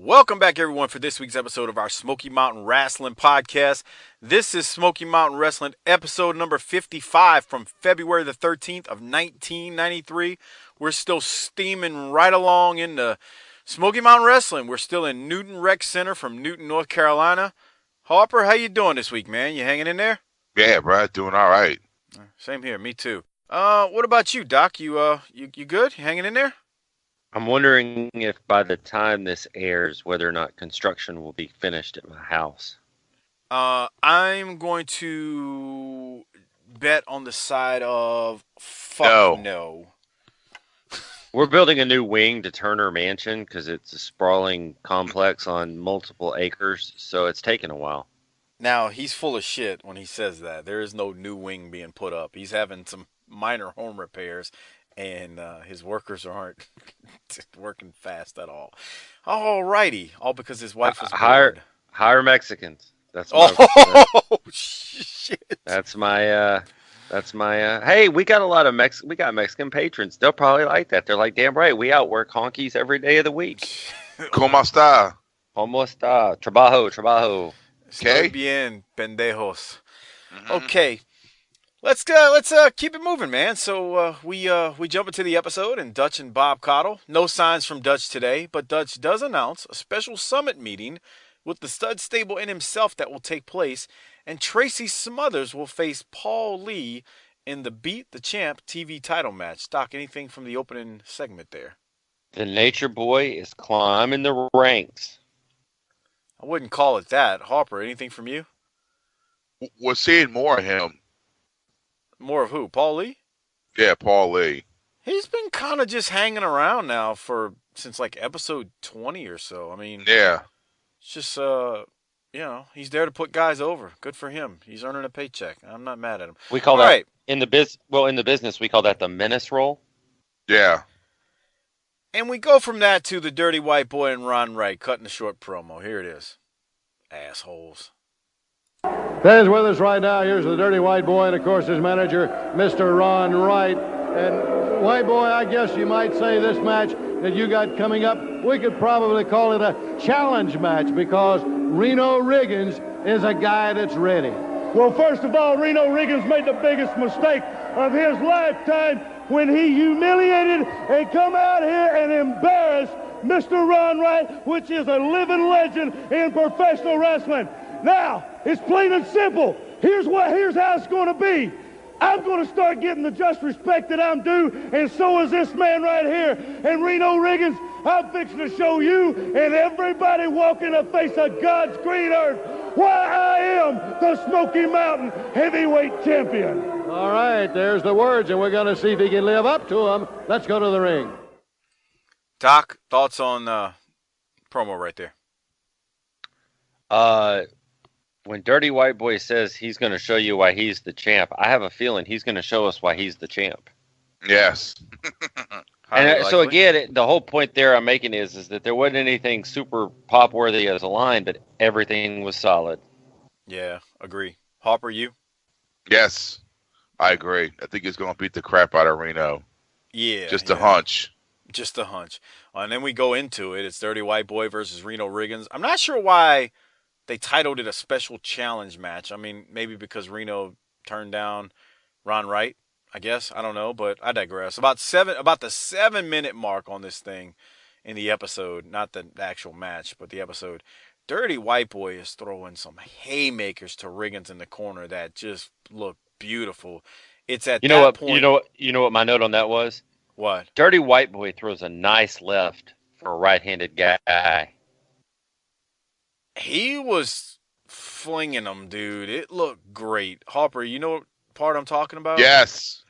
Welcome back, everyone, for this week's episode of our Smoky Mountain Wrestling Podcast. This is Smoky Mountain Wrestling episode number 55 from February the 13th of 1993. We're still steaming right along into Smoky Mountain Wrestling. We're still in Newton Rec Center from Newton, North Carolina. Harper, how you doing this week, man? You hanging in there? Yeah, bro, doing all right. Same here, me too. What about you, Doc? You good? You hanging in there? I'm wondering if by the time this airs, whether or not construction will be finished at my house. I'm going to bet on the side of fuck no. We're building a new wing to Turner Mansion because it's a sprawling complex on multiple acres, so it's taken a while. Now, he's full of shit when he says that. There is no new wing being put up. He's having some minor home repairs, and his workers aren't working fast at all. Alrighty. All because his wife was bored. Hire Mexicans. That's shit. That's my hey, we got a lot of we got Mexican patrons. They'll probably like that. They're like, damn right, we outwork honkies every day of the week. ¿Cómo está? ¿Cómo está? Trabajo. Estoy bien, pendejos. Okay. Let's keep it moving, man. So we jump into the episode, and Dutch and Bob Cottle. No signs from Dutch today, but Dutch does announce a special summit meeting with the stud stable and himself that will take place, and Tracy Smothers will face Paul Lee in the Beat the Champ TV title match. Doc, anything from the opening segment there? The Nature Boy is climbing the ranks. I wouldn't call it that. Harper, anything from you? We're seeing more of him. More of who? Paul Lee? Yeah, Paul Lee. He's been kind of just hanging around now since like episode 20 or so. I mean, yeah, it's just he's there to put guys over. Good for him. He's earning a paycheck. I'm not mad at him. We call that in the business we call that the menace roll. Yeah. And we go from that to the Dirty White Boy and Ron Wright cutting a short promo. Here it is. Assholes. Fans with us right now. Here's the Dirty White Boy and, of course, his manager, Mr. Ron Wright. And, White Boy, I guess you might say this match that you got coming up, we could probably call it a challenge match because Reno Riggins is a guy that's ready. Well, first of all, Reno Riggins made the biggest mistake of his lifetime when he humiliated and come out here and embarrassed Mr. Ron Wright, which is a living legend in professional wrestling. Now, it's plain and simple. Here's how it's going to be. I'm going to start getting the just respect that I'm due, and so is this man right here. And Reno Riggins, I'm fixing to show you and everybody walking the face of God's green earth why I am the Smoky Mountain Heavyweight Champion. All right, there's the words, and we're going to see if he can live up to them. Let's go to the ring. Doc, thoughts on promo right there? When Dirty White Boy says he's going to show you why he's the champ, I have a feeling he's going to show us why he's the champ. Yes. And so again, the whole point there I'm making is that there wasn't anything super pop worthy as a line, but everything was solid. Yeah, agree. Harper, you? Yes, I agree. I think he's going to beat the crap out of Reno. Yeah. Just a hunch. Just a hunch. And then we go into it. It's Dirty White Boy versus Reno Riggins. I'm not sure why they titled it a special challenge match. I mean, maybe because Reno turned down Ron Wright, I guess. I don't know, but I digress. About the 7-minute mark on this thing in the episode, not the actual match, but the episode, Dirty White Boy is throwing some haymakers to Riggins in the corner that just look beautiful. It's at that point. You know what my note on that was? What? Dirty White Boy throws a nice left for a right-handed guy. He was flinging them, dude. It looked great. Harper, you know what part I'm talking about? Yes.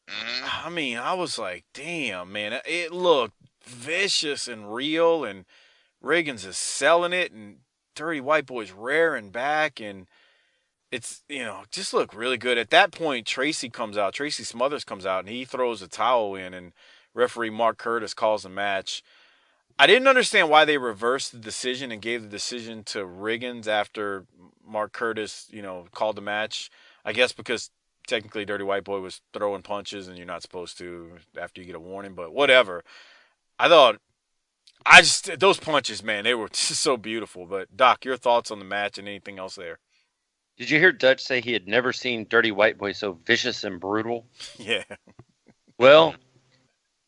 I mean, I was like, damn, man. It looked vicious and real, and Riggins is selling it, and Dirty White Boy's rearing back, and it's, just looked really good. At that point, Tracy Smothers comes out, and he throws a towel in, and referee Mark Curtis calls the match. I didn't understand why they reversed the decision and gave the decision to Riggins after Mark Curtis, called the match. I guess because technically Dirty White Boy was throwing punches and you're not supposed to after you get a warning, but whatever. I thought I just those punches, man, they were just so beautiful. But Doc, your thoughts on the match and anything else there? Did you hear Dutch say he had never seen Dirty White Boy so vicious and brutal? Yeah. Well,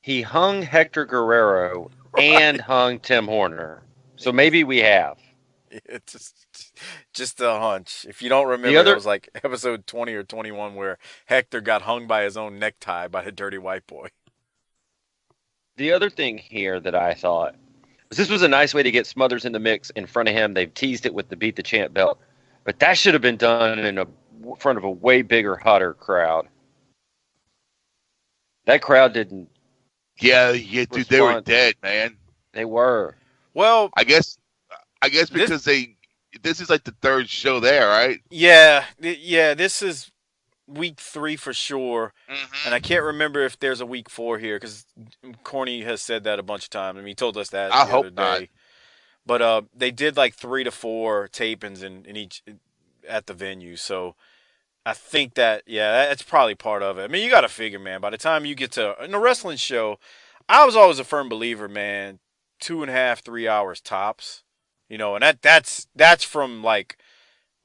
he hung Hector Guerrero and hung Tim Horner. So maybe we have. It's just a hunch. If you don't remember, it was like episode 20 or 21 where Hector got hung by his own necktie by the Dirty White Boy. The other thing here that I thought was this was a nice way to get Smothers in the mix in front of him. They've teased it with the Beat the Champ belt. But that should have been done in front of a way bigger, hotter crowd. That crowd didn't. Yeah, dude, they were dead, man. They were. Well, I guess because this is like the third show there, right? Yeah. This is week 3 for sure, Mm-hmm. and I can't remember if there's a week 4 here because Corny has said that a bunch of times. I mean, he told us that I the hope other day. But they did like 3 to 4 tapings in each at the venue, so I think that's probably part of it. I mean, you got to figure, man. By the time you get to in a wrestling show, I was always a firm believer, man. 2.5, 3 hours tops, and that's from like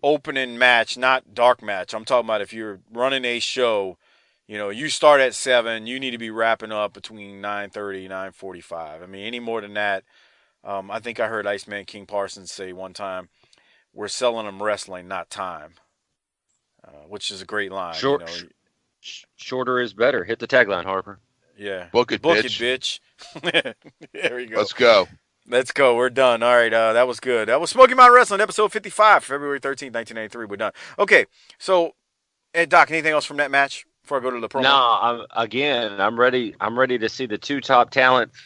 opening match, not dark match. I'm talking about if you're running a show, you start at 7, you need to be wrapping up between 9:30, 9:45. I mean, any more than that. I think I heard Iceman King Parsons say one time, "We're selling them wrestling, not time," which is a great line. Shorter is better. Hit the tagline, Harper. Yeah. Book it, bitch. There we go. Let's go. Let's go. We're done. All right. That was good. That was Smoky Mountain Wrestling, episode 55, February 13th, 1993. We're done. Okay. So, Doc, anything else from that match before I go to the promo? No, I'm ready. I'm ready to see the 2 top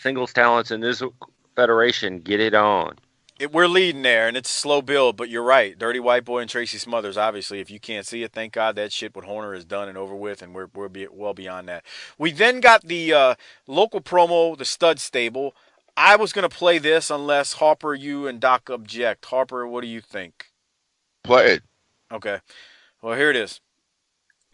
singles talents in this federation get it on. We're leading there, and it's a slow build, but you're right. Dirty White Boy and Tracy Smothers, obviously, if you can't see it, thank God that shit with Horner is done and over with, and we're well beyond that. We then got the local promo, the Stud Stable. I was going to play this unless Harper, you, and Doc object. Harper, what do you think? Play it. Okay. Well, here it is.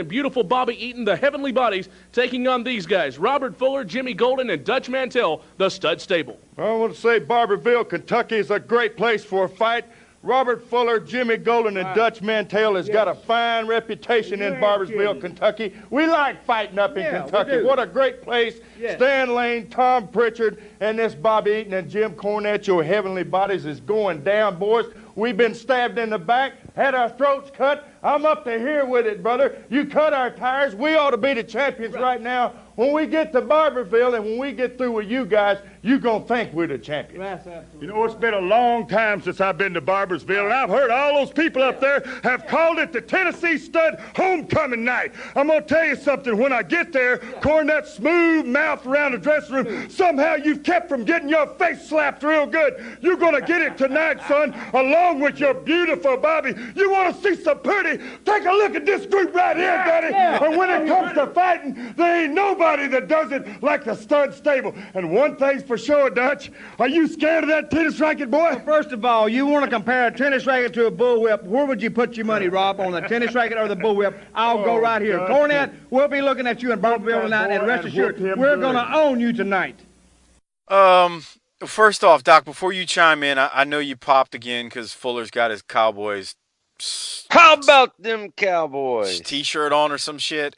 Beautiful Bobby Eaton, the Heavenly Bodies, taking on these guys, Robert Fuller, Jimmy Golden, and Dutch Mantell, the Stud Stable. I want to say Barberville, Kentucky is a great place for a fight. Robert Fuller, Jimmy Golden, and Dutch Mantell has got a fine reputation in Barbersville, Kentucky. We like fighting up in Kentucky. What a great place. Stan Lane, Tom Pritchard, and this Bobby Eaton and Jim Cornette, your Heavenly Bodies, is going down, boys. We've been stabbed in the back, had our throats cut. I'm up to here with it, brother. You cut our tires. We ought to be the champions right now. When we get to Barberville and when we get through with you guys, you're going to think we're the champions. You know, it's been a long time since I've been to Barbersville, and I've heard all those people up there have called it the Tennessee Stud Homecoming Night. I'm going to tell you something. When I get there, Cornette's smooth mouth around the dressing room, somehow you've kept from getting your face slapped real good. You're going to get it tonight, son, along with your beautiful Bobby. You want to see some pretty? Take a look at this group right here, Daddy. And when it comes to fighting, there ain't nobody that does it like the Stud Stable. And one thing's for sure, Dutch. Are you scared of that tennis racket, boy? Well, first of all, you want to compare a tennis racket to a bullwhip. Where would you put your money, Rob, on the tennis racket or the bullwhip? I'll go right here. Cornette, we'll be looking at you in Barberville tonight, and rest assured, we're going to own you tonight. First off, Doc, before you chime in, I know you popped again because Fuller's got his Cowboys. How about them Cowboys? T-shirt on or some shit,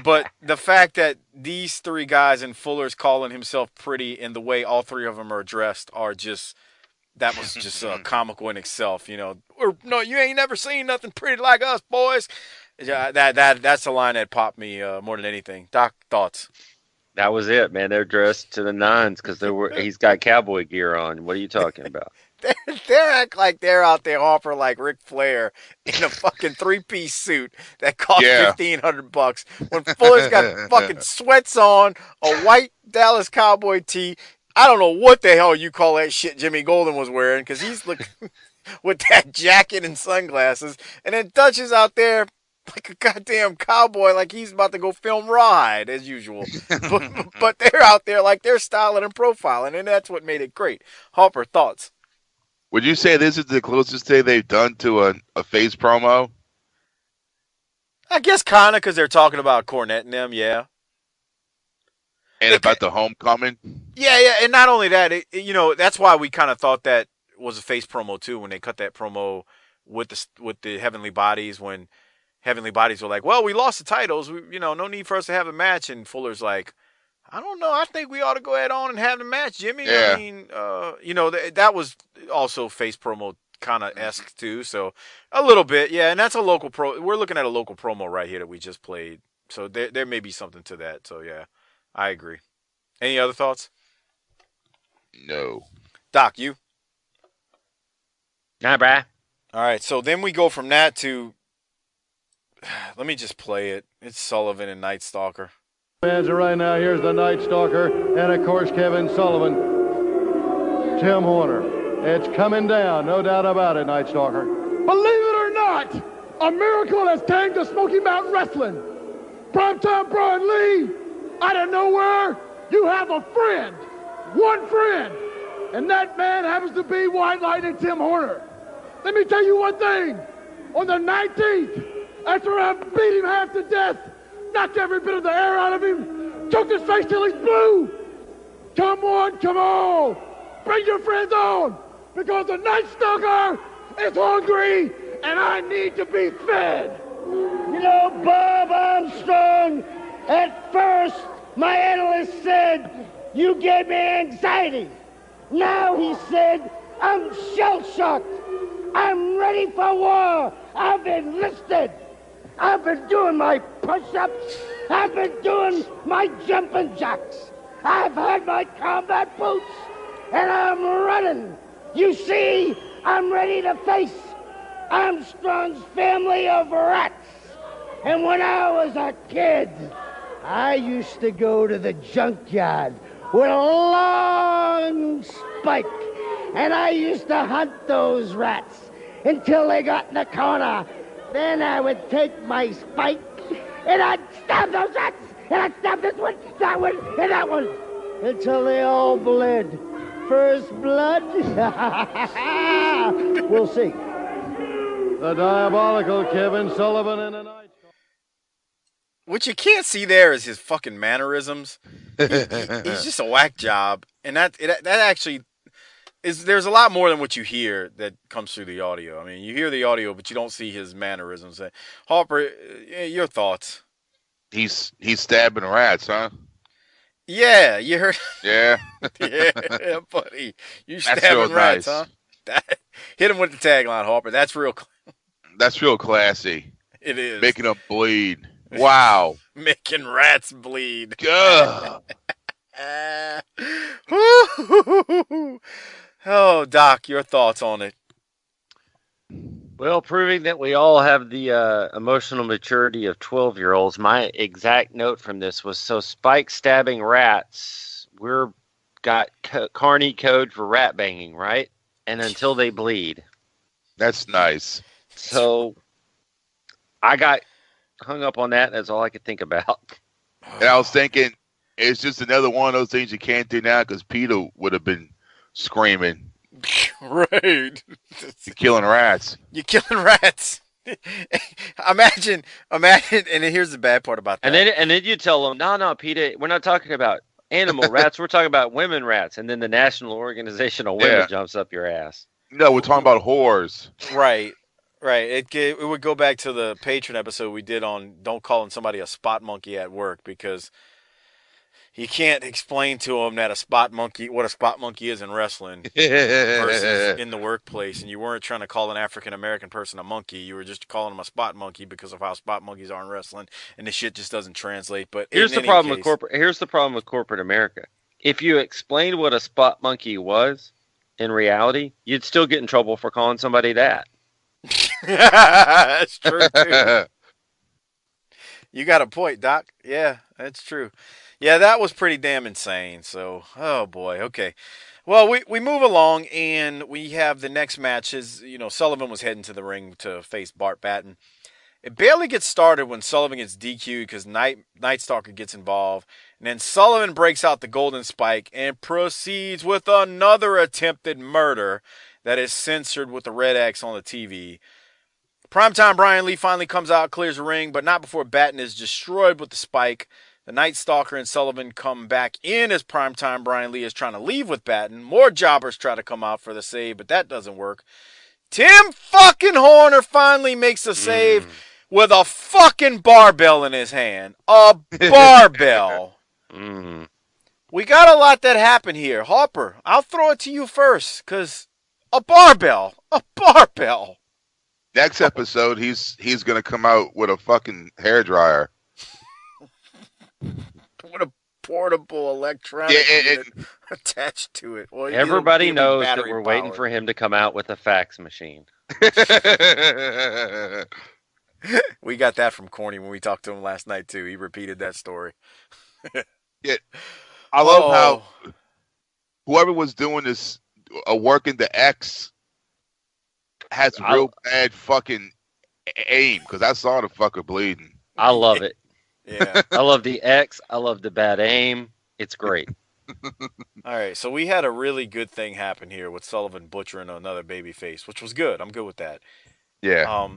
but the fact that these 3 guys and Fuller's calling himself pretty and the way all 3 of them are dressed are that was just comical in itself, Or no, you ain't never seen nothing pretty like us, boys. Yeah, that's the line that popped me more than anything. Doc, thoughts? That was it, man. They're dressed to the nines because he's got cowboy gear on. What are you talking about? They act like they're out there Harper like Ric Flair in a fucking 3-piece suit that cost $1,500. When Fuller's got fucking sweats on, a white Dallas Cowboy tee. I don't know what the hell you call that shit Jimmy Golden was wearing because he's looking with that jacket and sunglasses. And then Dutch is out there like a goddamn cowboy, like he's about to go film Rawhide as usual. But they're out there like they're styling and profiling, and that's what made it great. Harper, thoughts? Would you say this is the closest thing they've done to a face promo? I guess kind of because they're talking about Cornette and them, yeah. And about the homecoming? Yeah, and not only that, that's why we kind of thought that was a face promo too when they cut that promo with the Heavenly Bodies when Heavenly Bodies were like, well, we lost the titles, no need for us to have a match, and Fuller's like, I don't know, I think we ought to go ahead on and have the match, Jimmy. Yeah. I mean, that was also face promo kind of esque too, so a little bit, yeah, and that's a local we're looking at a local promo right here that we just played, so there may be something to that, so yeah, I agree. Any other thoughts? No. Doc, you? Nah, bruh. All right, so then we go from that to, let me just play it. It's Sullivan and Night Stalker. Fans, right now, here's the Night Stalker, and of course, Kevin Sullivan, Tim Horner. It's coming down, no doubt about it, Night Stalker. Believe it or not, a miracle has came to Smoky Mountain Wrestling. Primetime Brian Lee, out of nowhere, you have a friend, one friend, and that man happens to be White Lightning Tim Horner. Let me tell you one thing. On the 19th, after I beat him half to death, knocked every bit of the air out of him, choked his face till he's blue. Come on, bring your friends on, because the Night Stalker is hungry, and I need to be fed. You know, Bob Armstrong, at first, my analyst said, you gave me anxiety. Now he said, I'm shell-shocked. I'm ready for war. I've enlisted. I've been doing my push-ups. I've been doing my jumping jacks. I've had my combat boots, and I'm running. You see, I'm ready to face Armstrong's family of rats. And when I was a kid, I used to go to the junkyard with a long spike, and I used to hunt those rats until they got in the corner. Then I would take my spike, and I'd stab those rats, and I'd stab this one, and that one, until they all bled. First blood? We'll see. The diabolical Kevin Sullivan and the Night Stalker. What you can't see there is his fucking mannerisms. He's just a whack job, and that actually is. There's a lot more than what you hear that comes through the audio. I mean, you hear the audio, but you don't see his mannerisms. Harper, your thoughts? He's stabbing rats, huh? Yeah, you heard. Yeah. Yeah, buddy, you That's stabbing real rats, nice. huh? Hit him with the tagline, Harper. That's real. That's real classy. It is Making them bleed. Wow. making rats bleed. Ugh. Oh, Doc, your thoughts on it? Well, proving that we all have the emotional maturity of 12-year-olds, my exact note from this was, so Spike stabbing rats, we're got Carney code for rat banging, right? And until they bleed. That's nice. So I got hung up on that. That's all I could think about. And I was thinking, it's just another one of those things you can't do now because Peter would have been screaming. Right. You're killing rats. You're killing rats. Imagine, and then here's the bad part about that. And then you tell them, no, Peter, we're not talking about animal rats. We're talking about women rats. And then the National Organization of Women jumps up your ass. No, we're talking about whores. Right. It would go back to the patron episode we did on don't calling somebody a spot monkey at work, because you can't explain to them that what a spot monkey is in wrestling versus in the workplace. And you weren't trying to call an African-American person a monkey. You were just calling them a spot monkey because of how spot monkeys are in wrestling. And the shit just doesn't translate. But here's the problem with corporate America. If you explained what a spot monkey was in reality, you'd still get in trouble for calling somebody that. That's true, too. You got a point, Doc. Yeah, that's true. Yeah, that was pretty damn insane. So, oh boy, okay. Well, we move along, and we have the next match. Sullivan was heading to the ring to face Bart Batten. It barely gets started when Sullivan gets DQ'd because Night Stalker gets involved. And then Sullivan breaks out the golden spike and proceeds with another attempted murder that is censored with the red X on the TV. Primetime Brian Lee finally comes out, clears the ring, but not before Batten is destroyed with the spike. The Night Stalker and Sullivan come back in as primetime. Brian Lee is trying to leave with Batten. More jobbers try to come out for the save, but that doesn't work. Tim fucking Horner finally makes a save with a fucking barbell in his hand. A barbell. We got a lot that happened here. Harper, I'll throw it to you first, because a barbell. A barbell. Next episode, he's going to come out with a fucking hairdryer. What a portable electronic unit attached to it. Well, everybody knows that we're waiting for him to come out with a fax machine. We got that from Corny when we talked to him last night, too. He repeated that story. Yeah, I love how whoever was doing this, working the X, has real bad fucking aim, because I saw the fucker bleeding. I love it. Yeah. I love the X. I love the bad aim. It's great. All right, so we had a really good thing happen here with Sullivan butchering another baby face, which was good. I'm good with that. Yeah.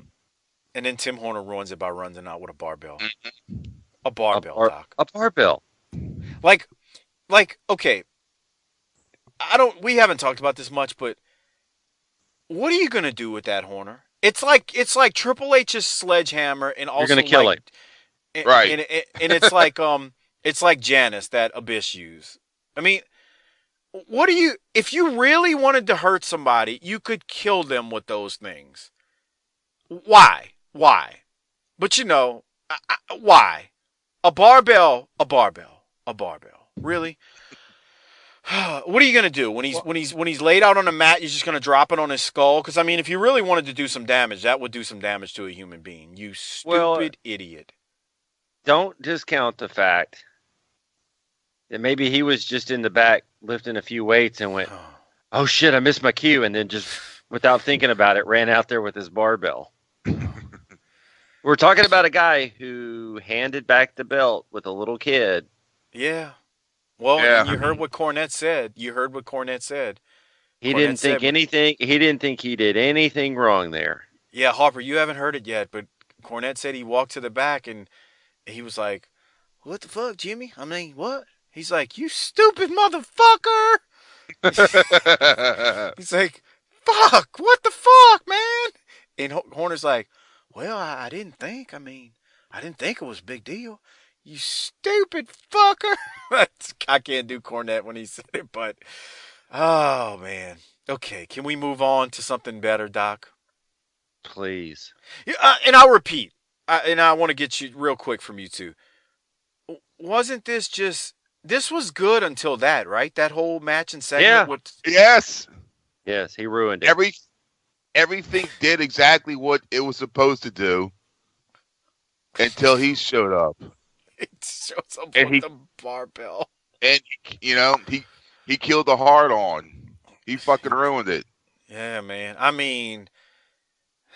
And then Tim Horner ruins it by running out with a barbell. A barbell, Doc. A barbell. Like, okay. We haven't talked about this much, but what are you gonna do with that, Horner? It's like Triple H's sledgehammer, and also you're gonna kill it. Right. And it's like Janice that Abyss used. I mean, if you really wanted to hurt somebody, you could kill them with those things. Why? But why? A barbell. Really? What are you gonna do when he's laid out on the mat? You're just gonna drop it on his skull? Because I mean, if you really wanted to do some damage, that would do some damage to a human being. You stupid idiot. Don't discount the fact that maybe he was just in the back lifting a few weights and went, "Oh shit, I missed my cue," and then just without thinking about it, ran out there with his barbell. We're talking about a guy who handed back the belt with a little kid. Yeah. Well, you heard what Cornette said. He didn't think anything. He didn't think he did anything wrong there. Yeah, Harper, you haven't heard it yet, but Cornette said he walked to the back and he was like, "What the fuck, Jimmy? I mean, what?" He's like, "You stupid motherfucker!" He's like, "Fuck! What the fuck, man?" And Horner's like, "Well, I didn't think. I mean, I didn't think it was a big deal. You stupid fucker." I can't do Cornette when he said it, but oh man. Okay, can we move on to something better, Doc? Please. Yeah, and I'll repeat. And I want to get you real quick from you two. Wasn't this this was good until that, right? That whole match and segment. Yeah. Yes, he ruined it. Everything did exactly what it was supposed to do until he showed up. It shows up with the barbell. And, he killed the hard on. He fucking ruined it. Yeah, man. I mean.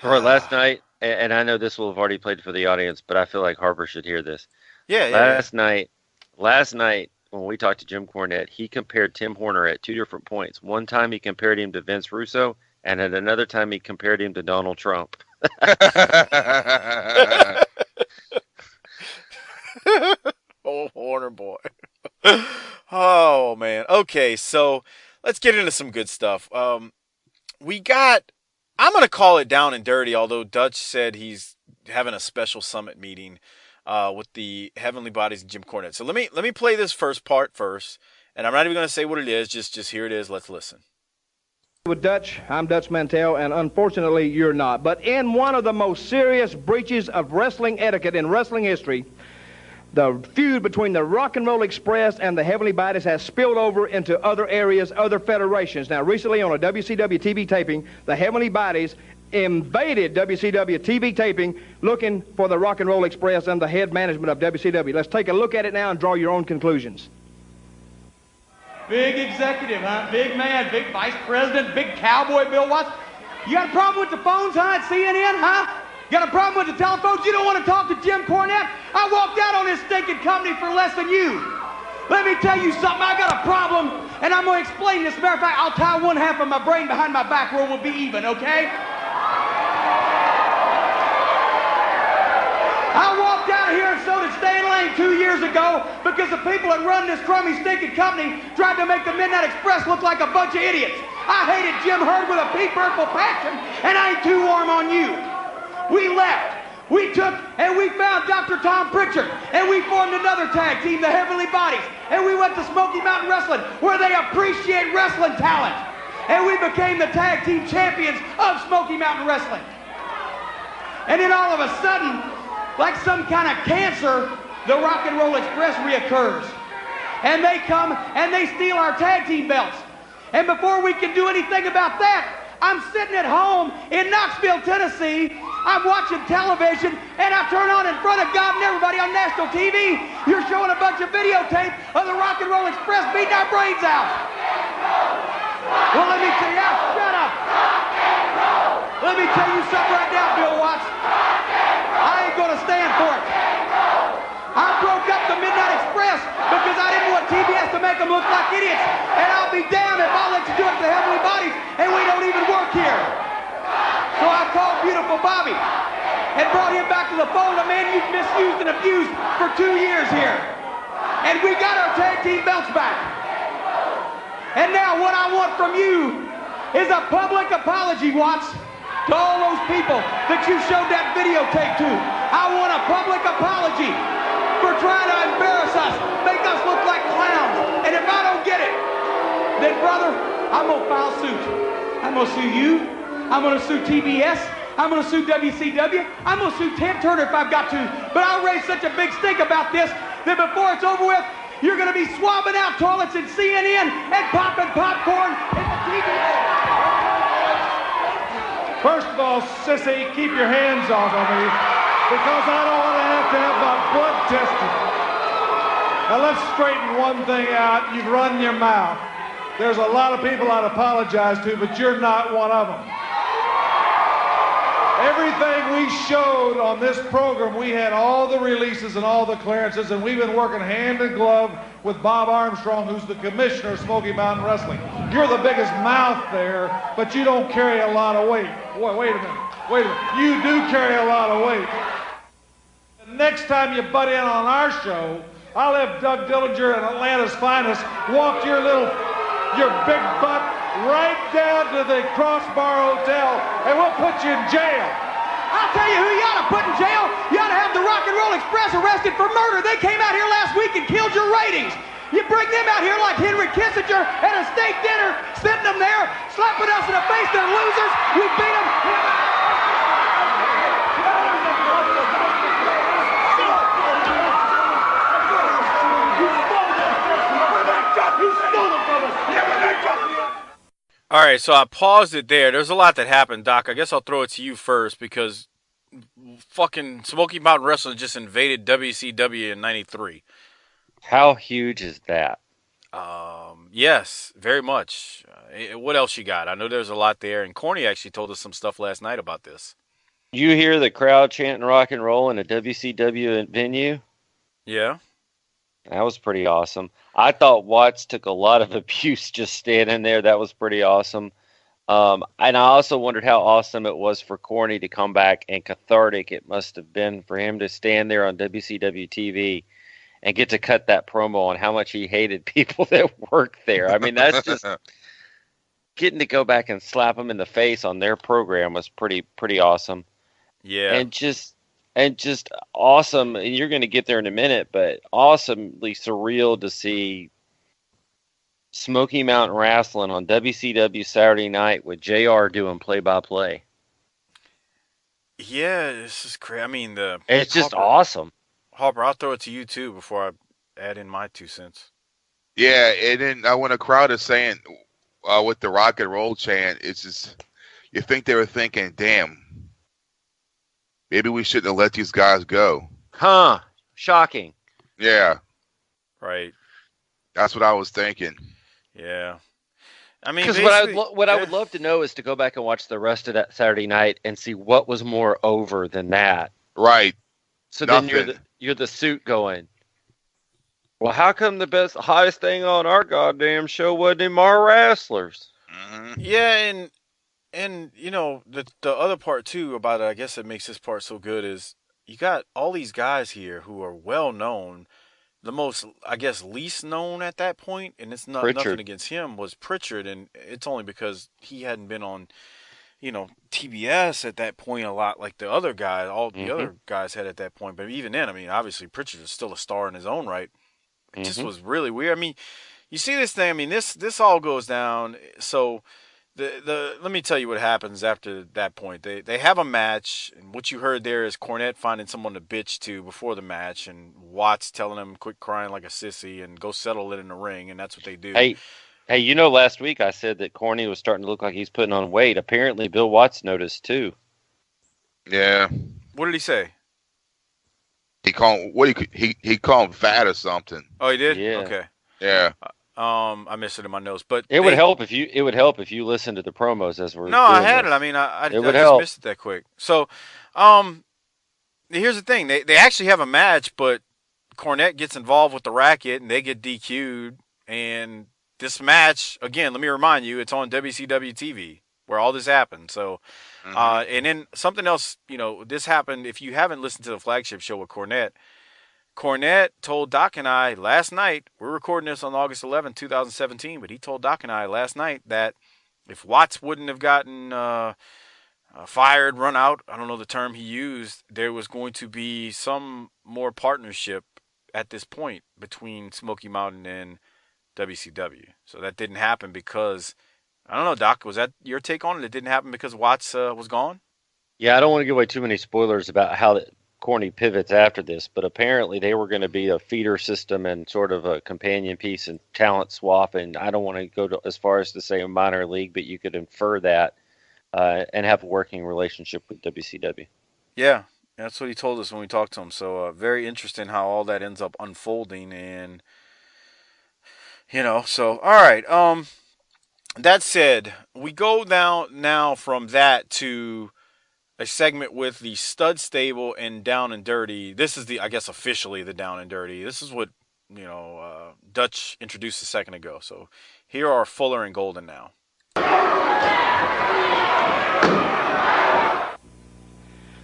For last night, and I know this will have already played for the audience, but I feel like Harper should hear this. Yeah. Last night, when we talked to Jim Cornette, he compared Tim Horner at two different points. One time he compared him to Vince Russo, and at another time he compared him to Donald Trump. Oh, Horner boy. Oh, man. Okay, so let's get into some good stuff. I'm going to call it down and dirty, although Dutch said he's having a special summit meeting with the Heavenly Bodies and Jim Cornette. So let me play this first part first, and I'm not even going to say what it is. Just here it is. Let's listen. With Dutch, I'm Dutch Mantell, and unfortunately you're not. But in one of the most serious breaches of wrestling etiquette in wrestling history, the feud between the Rock and Roll Express and the Heavenly Bodies has spilled over into other areas, other federations. Now, recently on a WCW TV taping, the Heavenly Bodies invaded WCW TV taping looking for the Rock and Roll Express and the head management of WCW. Let's take a look at it now and draw your own conclusions. Big executive, huh? Big man, big vice president, big cowboy Bill Watts. You got a problem with the phones, huh, at CNN, huh? You got a problem with the telephones? You don't want to talk to Jim Cornette? I walked out on this stinking company for less than you. Let me tell you something. I got a problem, and I'm going to explain this. As a matter of fact, I'll tie one half of my brain behind my back where we'll be even, okay? I walked out of here and so did Stan Lane 2 years ago because the people that run this crummy, stinking company tried to make the Midnight Express look like a bunch of idiots. I hated Jim Herd with a pea-purple passion, and I ain't too warm on you. We left. We took and we found Dr. Tom Pritchard, and we formed another tag team, the Heavenly Bodies, and we went to Smoky Mountain Wrestling, where they appreciate wrestling talent. And we became the tag team champions of Smoky Mountain Wrestling. And then all of a sudden, like some kind of cancer, the Rock and Roll Express reoccurs. And they come and they steal our tag team belts. And before we can do anything about that, I'm sitting at home in Knoxville, Tennessee. I'm watching television, and I turn on in front of God and everybody on national TV. You're showing a bunch of videotape of the Rock and Roll Express beating our brains out. Well, let me tell you, shut up. Let me tell you something right now, Bill Watts. I ain't going to stand for it. I broke up the Midnight Express because I didn't want TBS to make them look like idiots. And I'll be damned if I'll let you do it to the Heavenly Bodies and we don't even work here. So I called Beautiful Bobby and brought him back to the phone, a man you've misused and abused for 2 years here. And we got our tag team belts back. And now what I want from you is a public apology, Watts, to all those people that you showed that videotape to. I want a public apology for trying to embarrass us, make us look like clowns. And if I don't get it, then brother, I'm gonna file suit. I'm gonna sue you. I'm gonna sue TBS. I'm gonna sue WCW. I'm gonna sue Tim Turner if I've got to. But I'll raise such a big stink about this that before it's over with, you're gonna be swabbing out toilets in CNN and popping popcorn in the TV. First of all, sissy, keep your hands off of me, because I don't want to have my blood tested. Now let's straighten one thing out. You've run your mouth. There's a lot of people I'd apologize to, but you're not one of them. Everything we showed on this program, we had all the releases and all the clearances, and we've been working hand in glove with Bob Armstrong, who's the commissioner of Smoky Mountain Wrestling. You're the biggest mouth there, but you don't carry a lot of weight. Wait a minute. You do carry a lot of weight. The next time you butt in on our show, I'll have Doug Dillinger and Atlanta's Finest walk your big butt right down to the Crossbar Hotel, and we'll put you in jail. I'll tell you who you ought to put in jail. You ought to have the Rock and Roll Express arrested for murder. They came out here last week and killed your ratings. You bring them out here like Henry Kissinger at a steak dinner, sitting them there, slapping us in the face. They're losers. We beat them. All right, so I paused it there. There's a lot that happened, Doc. I guess I'll throw it to you first because fucking Smoky Mountain Wrestling just invaded WCW in '93. How huge is that? Yes, very much. What else you got? I know there's a lot there, and Corny actually told us some stuff last night about this. You hear the crowd chanting rock and roll in a WCW venue? Yeah. That was pretty awesome. I thought Watts took a lot of abuse just standing there. That was pretty awesome. And I also wondered how awesome it was for Corny to come back, and cathartic it must have been for him to stand there on WCW TV and get to cut that promo on how much he hated people that worked there. I mean, that's just getting to go back and slap them in the face on their program was pretty awesome. Yeah. And just awesome. And you're going to get there in a minute, but awesomely surreal to see Smoky Mountain Wrestling on WCW Saturday night with JR doing play-by-play. Yeah, this is crazy. I mean, it's just awesome. Harper, I'll throw it to you too before I add in my 2 cents. Yeah, and then when a crowd is saying with the rock and roll chant, it's just, you think they were thinking, damn, maybe we shouldn't have let these guys go. Huh. Shocking. Yeah. Right. That's what I was thinking. Yeah. I mean, because what I would love to know is to go back and watch the rest of that Saturday night and see what was more over than that. Right. So Nothing. Then you're the suit going, well, how come the highest thing on our goddamn show wasn't even our wrestlers? Mm-hmm. Yeah, and you know the other part too about it, I guess it makes this part so good is you got all these guys here who are well known. The most, I guess, least known at that point, and it's not nothing against him, was Pritchard, and it's only because he hadn't been on, TBS at that point a lot like the other guys, all the other guys had at that point. But even then, I mean, obviously Pritchard is still a star in his own right. It just was really weird. I mean, you see this thing. I mean, this all goes down. So let me tell you what happens after that point. They have a match, and what you heard there is Cornette finding someone to bitch to before the match, and Watts telling him quit crying like a sissy and go settle it in the ring, and that's what they do. Hey, last week I said that Corny was starting to look like he's putting on weight. Apparently, Bill Watts noticed too. Yeah. What did he say? He called he called him fat or something. Oh, he did? Yeah. Okay. Yeah. I missed it in my notes, but it would help if you listened to the promos as we're. No, I had it. I mean, I just missed it that quick. So, here's the thing: they actually have a match, but Cornette gets involved with the racket, and they get DQ'd. And this match, again, let me remind you, it's on WCW TV where all this happened. So, and then something else, this happened. If you haven't listened to the flagship show with Cornette told Doc and I last night, we're recording this on August 11, 2017, but he told Doc and I last night that if Watts wouldn't have gotten fired, run out, I don't know the term he used, there was going to be some more partnership at this point between Smoky Mountain and WCW. So that didn't happen because, I don't know, Doc, was that your take on it? It didn't happen because Watts was gone? Yeah, I don't want to give away too many spoilers about how Corny pivots after this, but apparently they were going to be a feeder system and sort of a companion piece and talent swap. And I don't want to go as far as to say a minor league, but you could infer that and have a working relationship with WCW. Yeah, that's what he told us when we talked to him. So very interesting how all that ends up unfolding. And, so, all right. That said, we go down now from that to a segment with the Stud Stable and Down and Dirty. This is I guess officially the Down and Dirty. This is what, Dutch introduced a second ago. So here are Fuller and Golden now.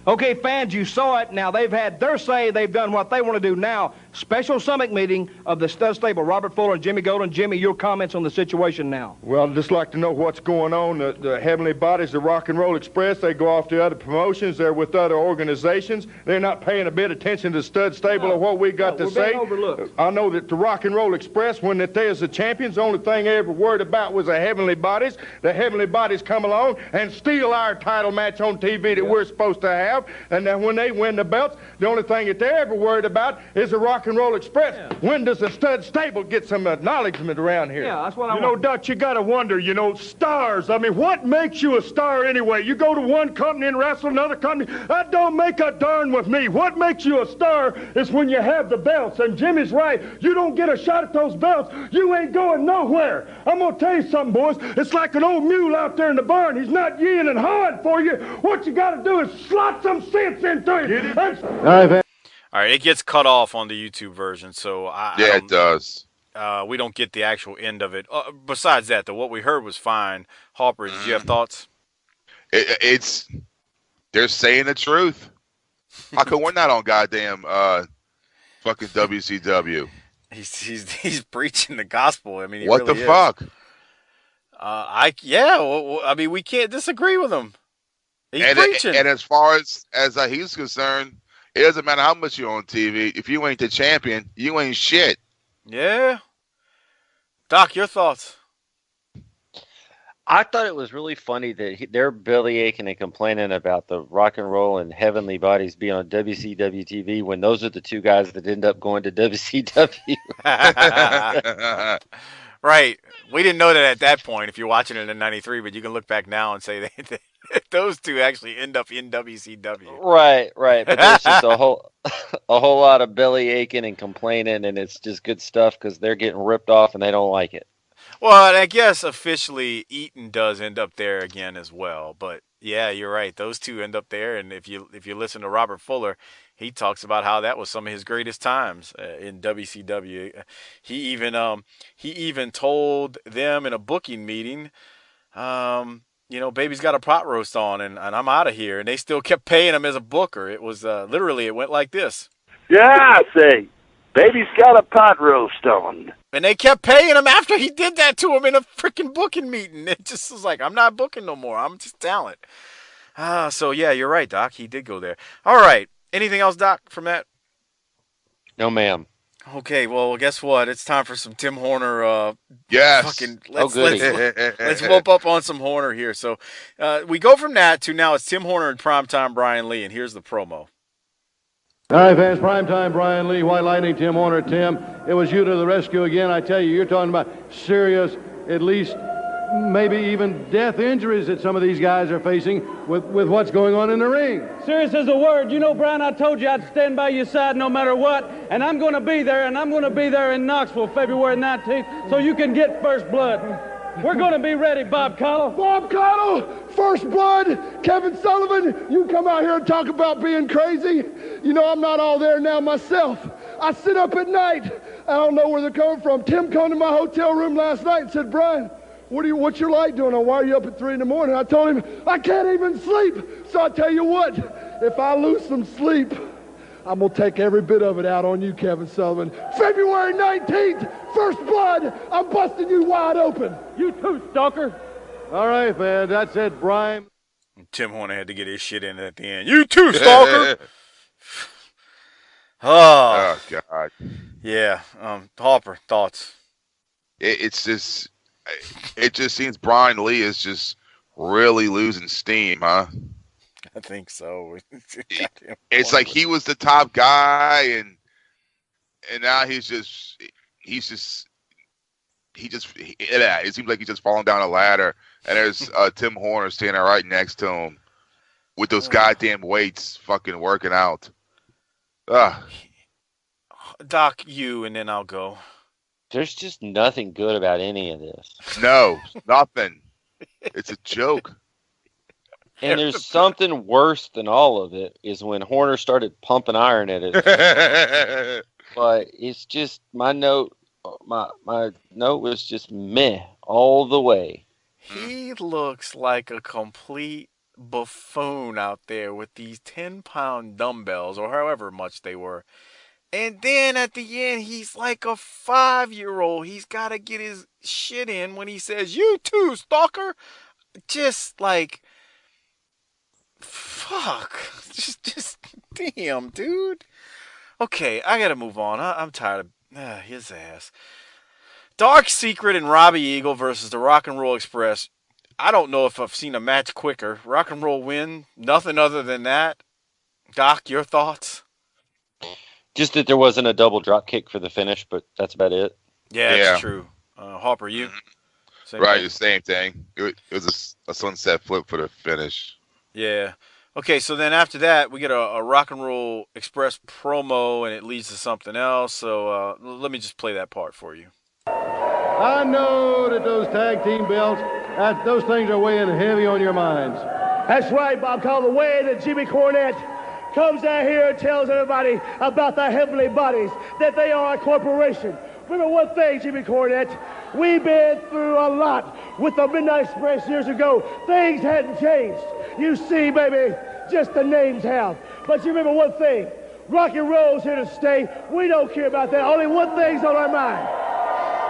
Okay, fans, you saw it. Now, they've had their say. They've done what they want to do now. Special summit meeting of the Stud Stable, Robert Fuller and Jimmy Golden. Jimmy, your comments on the situation now. Well, I'd just like to know what's going on. The Heavenly Bodies, the Rock and Roll Express, they go off to other promotions. They're with other organizations. They're not paying a bit of attention to the Stud Stable or what we got to say. I know that the Rock and Roll Express, when they was the champions, the only thing they ever worried about was the Heavenly Bodies. The Heavenly Bodies come along and steal our title match on TV that we're supposed to have. And then when they win the belts, the only thing that they're ever worried about is the Rock and Roll Express. Yeah. When does the Stud Stable get some acknowledgement around here? Yeah, that's what I want. Dutch, you got to wonder, stars. I mean, what makes you a star anyway? You go to one company and wrestle another company. That don't make a darn with me. What makes you a star is when you have the belts. And Jimmy's right. You don't get a shot at those belts, you ain't going nowhere. I'm going to tell you something, boys. It's like an old mule out there in the barn. He's not yeeing and hawing for you. What you got to do is slot some sense into him. All right, it gets cut off on the YouTube version, so it does. We don't get the actual end of it. Besides that, though, what we heard was fine. Harper, did you have thoughts? They're saying the truth. How come we're not on goddamn fucking WCW? He's preaching the gospel. I mean, what really the fuck? I mean, we can't disagree with him. He's preaching. And as far as he's concerned, it doesn't matter how much you're on TV. If you ain't the champion, you ain't shit. Yeah. Doc, your thoughts? I thought it was really funny that they're bellyaching and complaining about the Rock and Roll and Heavenly Bodies being on WCW TV when those are the two guys that end up going to WCW. Right. We didn't know that at that point if you're watching it in '93, but you can look back now and say those two actually end up in WCW. Right. But there's just a whole lot of belly aching and complaining, and it's just good stuff because they're getting ripped off and they don't like it. Well, I guess officially Eaton does end up there again as well. But yeah, you're right. Those two end up there, and if you listen to Robert Fuller, he talks about how that was some of his greatest times in WCW. He even told them in a booking meeting baby's got a pot roast on, and I'm out of here. And they still kept paying him as a booker. It was literally, it went like this. Yeah, I say, baby's got a pot roast on. And they kept paying him after he did that to him in a freaking booking meeting. It just was like, I'm not booking no more. I'm just talent. So, yeah, you're right, Doc. He did go there. All right. Anything else, Doc, from that? No, ma'am. Okay, well, guess what? It's time for some Tim Horner. Yes. Let's whoop up on some Horner here. So we go from that to now it's Tim Horner and primetime Brian Lee, and here's the promo. All right, fans, primetime Brian Lee, White Lightning, Tim Horner. Tim, it was you to the rescue again. I tell you, you're talking about serious, at least maybe even death injuries that some of these guys are facing with what's going on in the ring. Serious as a word. You know, Brian, I told you I'd stand by your side no matter what, and I'm going to be there, and I'm going to be there in Knoxville February 19th so you can get first blood. We're going to be ready, Bob Cottle. Bob Cottle, First Blood, Kevin Sullivan, you come out here and talk about being crazy. You know, I'm not all there now myself. I sit up at night. I don't know where they're coming from. Tim came to my hotel room last night and said, Brian, what's your light doing on? Why are you up at 3 in the morning? I told him, I can't even sleep. So I tell you what, if I lose some sleep, I'm going to take every bit of it out on you, Kevin Sullivan. February 19th, First Blood, I'm busting you wide open. You too, stalker. All right, fans, that's it, Brian. Tim Horner had to get his shit in at the end. You too, stalker. Oh, God. Yeah. Hopper, thoughts? It just seems Brian Lee is just really losing steam, huh? I think so. It's like he was the top guy, and now it seems like he's just falling down a ladder, and there's Tim Horner standing right next to him with those goddamn weights fucking working out. Doc, you, and then I'll go. There's just nothing good about any of this. No, nothing. It's a joke. And there's something worse than all of it is when Horner started pumping iron at it. But it's just my note was just meh all the way. He looks like a complete buffoon out there with these 10-pound dumbbells or however much they were. And then at the end, he's like a 5-year-old. He's got to get his shit in when he says, you too, stalker. Just like, fuck. Just damn, dude. Okay, I got to move on. I'm tired of his ass. Dark Secret and Robbie Eagle versus the Rock and Roll Express. I don't know if I've seen a match quicker. Rock and Roll win. Nothing other than that. Doc, your thoughts? Just that there wasn't a double drop kick for the finish, but that's about it. Yeah, that's true. Hopper, you? Right, the same thing. It was a sunset flip for the finish. Yeah. Okay, so then after that, we get a Rock and Roll Express promo, and it leads to something else. So let me just play that part for you. I know that those tag team belts, those things are weighing heavy on your minds. That's right, Bob Call. The way that Jimmy Cornette comes out here and tells everybody about the heavenly bodies, that they are a corporation. Remember one thing, Jimmy Cornette, we've been through a lot with the Midnight Express years ago. Things hadn't changed. You see, baby, just the names have. But you remember one thing, rock and roll's here to stay. We don't care about that. Only one thing's on our mind.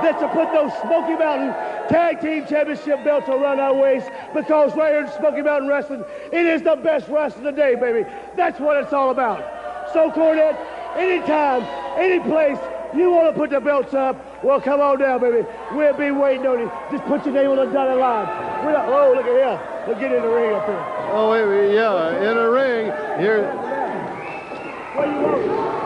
That's to put those Smoky Mountain Tag Team Championship belts around our waist, because right here in Smoky Mountain Wrestling, it is the best wrestling today, baby. That's what it's all about. So, Cornette, anytime, any place you want to put the belts up, well, come on down, baby. We'll be waiting on you. Just put your name on the dotted line. Oh, look at him. We'll get in the ring up here. Oh, wait, yeah, in a ring. Here. Where you going?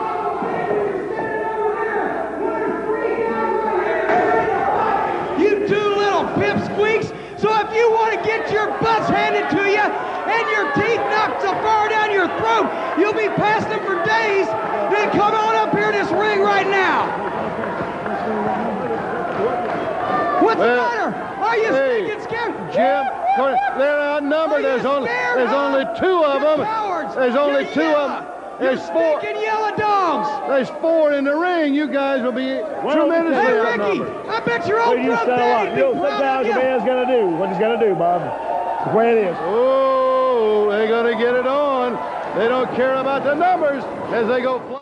You two little pipsqueaks. So if you want to get your butts handed to you and your teeth knocked so far down your throat, you'll be past them for days, then come on up here in this ring right now. What's the matter? Are you stinking scared? Jim, they're outnumbered. There's only two of them. There's only two of them. There's four. Yellow dogs. There's four in the ring. You guys will be tremendously outnumbered. I bet your old Sometimes a man's got to do what he's got to do, Bob. The way it is. Oh, they're going to get it on. They don't care about the numbers as they go fly.